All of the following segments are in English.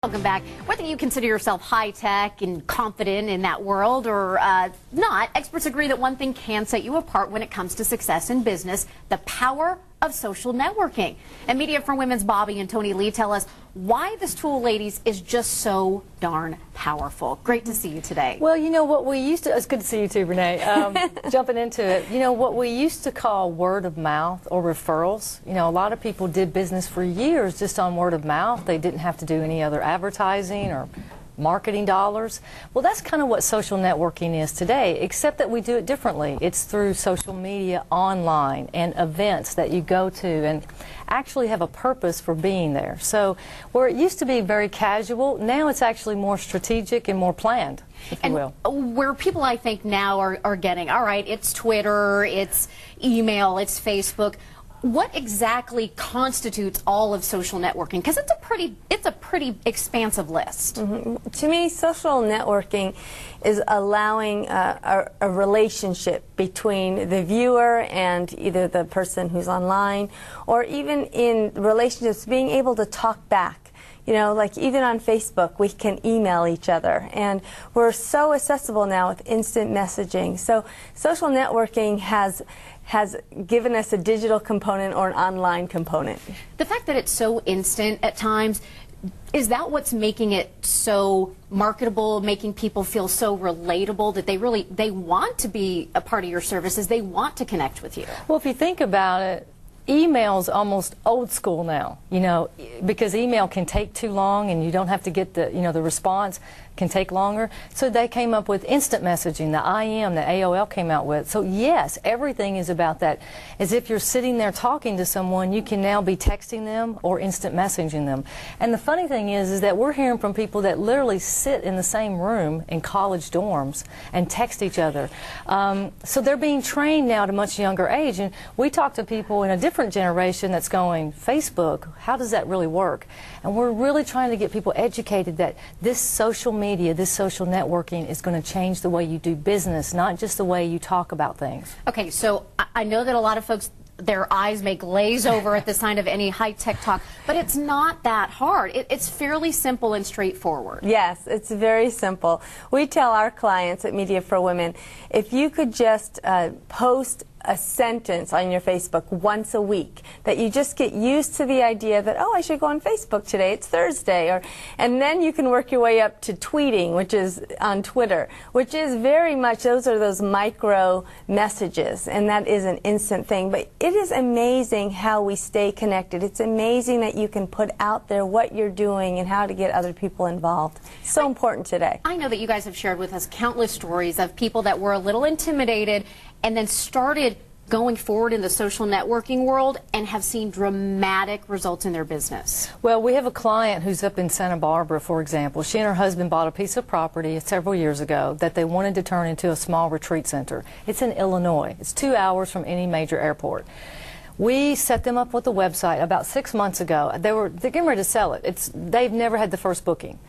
Welcome back. Whether you consider yourself high-tech and confident in that world or not, experts agree that one thing can set you apart when it comes to success in business: the power of social networking. And Media for Women's Bobby and Tony Lee tell us why this tool, ladies, is just so darn powerful. Great to see you today. Well, you know what we used to, it's good to see you too, Renee. Jumping into it, you know what we used to call word of mouth or referrals. You know, a lot of people did business for years just on word of mouth. They didn't have to do any other advertising or marketing dollars. Well, that's kind of what social networking is today, except that we do it differently. It's through social media, online, and events that you go to and actually have a purpose for being there. So where it used to be very casual, now it's actually more strategic and more planned, if you will. Where people, I think, now are getting, all right, it's Twitter, it's email, it's Facebook. What exactly constitutes all of social networking? Because it's a pretty expansive list. To me, social networking is allowing a relationship between the viewer and either the person who's online, or even in relationships, being able to talk back. You know, like even on Facebook, we can email each other, and we're so accessible now with instant messaging. So social networking has given us a digital component or an online component. The fact that it's so instant at times, is that what's making it so marketable, making people feel so relatable that they want to be a part of your services, they want to connect with you? Well, if you think about it, email's almost old school now, you know, because email can take too long and you don't have to get the, you know, the response can take longer. So they came up with instant messaging, the IM that AOL came out with. So yes, everything is about that. As if you're sitting there talking to someone, you can now be texting them or instant messaging them. And the funny thing is that we're hearing from people that literally sit in the same room in college dorms and text each other. So they're being trained now at a much younger age. And we talk to people in a different generation that's going, Facebook, how does that really work? And we're really trying to get people educated that this social media, this social networking is going to change the way you do business, not just the way you talk about things. Okay, so I know that a lot of folks, their eyes may glaze over at the sign of any high-tech talk, but it's not that hard. It's fairly simple and straightforward. Yes, it's very simple. We tell our clients at Media for Women, if you could just post a sentence on your Facebook once a week, that you just get used to the idea that, oh, I should go on Facebook today, it's Thursday, and then you can work your way up to tweeting, which is on Twitter, which is very much, those are those micro messages, and that is an instant thing. But it is amazing how we stay connected. It's amazing that you can put out there what you're doing and how to get other people involved. So important today. I know that you guys have shared with us countless stories of people that were a little intimidated and then started going forward in the social networking world and have seen dramatic results in their business. Well, we have a client who's up in Santa Barbara, for example. She and her husband bought a piece of property several years ago that they wanted to turn into a small retreat center. It's in Illinois. It's 2 hours from any major airport. We set them up with a website about 6 months ago. They're getting ready to sell it. They've never had the first booking.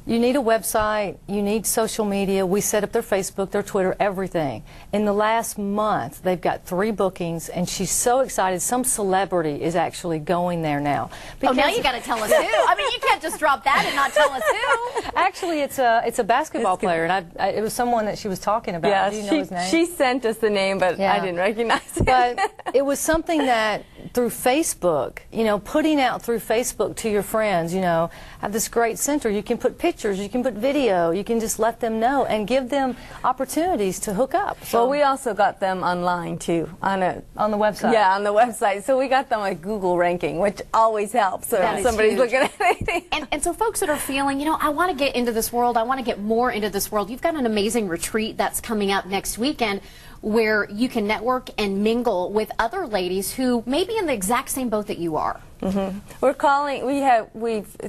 You need a website, you need social media. We set up their Facebook, their Twitter, everything. In the last month, they've got 3 bookings, and she's so excited. Some celebrity is actually going there now. Oh, now you got to tell us who. I mean, you can't just drop that and not tell us who. Actually, it's a basketball player, and it was someone that she was talking about. Yeah, do you know his name? She sent us the name, but I didn't recognize it. But it was something that through Facebook, you know, putting out through Facebook to your friends, you know, have this great center. You can put pictures, you can put video, you can just let them know and give them opportunities to hook up. So, well, we also got them online too, on the website. Yeah, on the website. So we got them like Google ranking, which always helps. So if somebody's looking at anything. And so folks that are feeling, you know, I want to get into this world, I want to get more into this world. You've got an amazing retreat that's coming up next weekend, where you can network and mingle with other ladies who may be in the exact same boat that you are. We've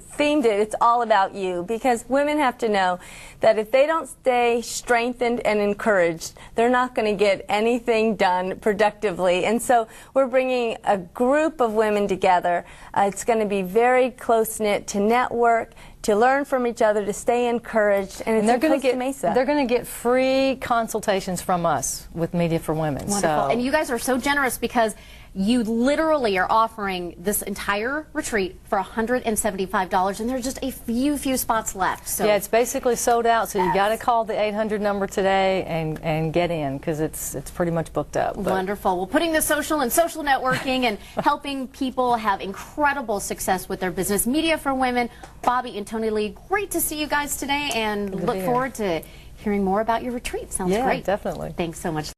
themed it, it's all about you, because women have to know that if they don't stay strengthened and encouraged, they're not going to get anything done productively. And so we're bringing a group of women together. It's going to be very close-knit to network, to learn from each other, to stay encouraged, and they're going to get Mesa. They're going to get free consultations from us with Media for Women. Wonderful. And you guys are so generous because You literally are offering this entire retreat for $175, and there's just a few spots left. So yeah, it's basically sold out, so you got to call the 800 number today and get in, because it's pretty much booked up. But. Wonderful. Well, putting the social and social networking and helping people have incredible success with their business. Media for Women, Bobbi and Tony Lee, great to see you guys today, and look forward to hearing more about your retreat. Sounds great. Yeah, definitely. Thanks so much.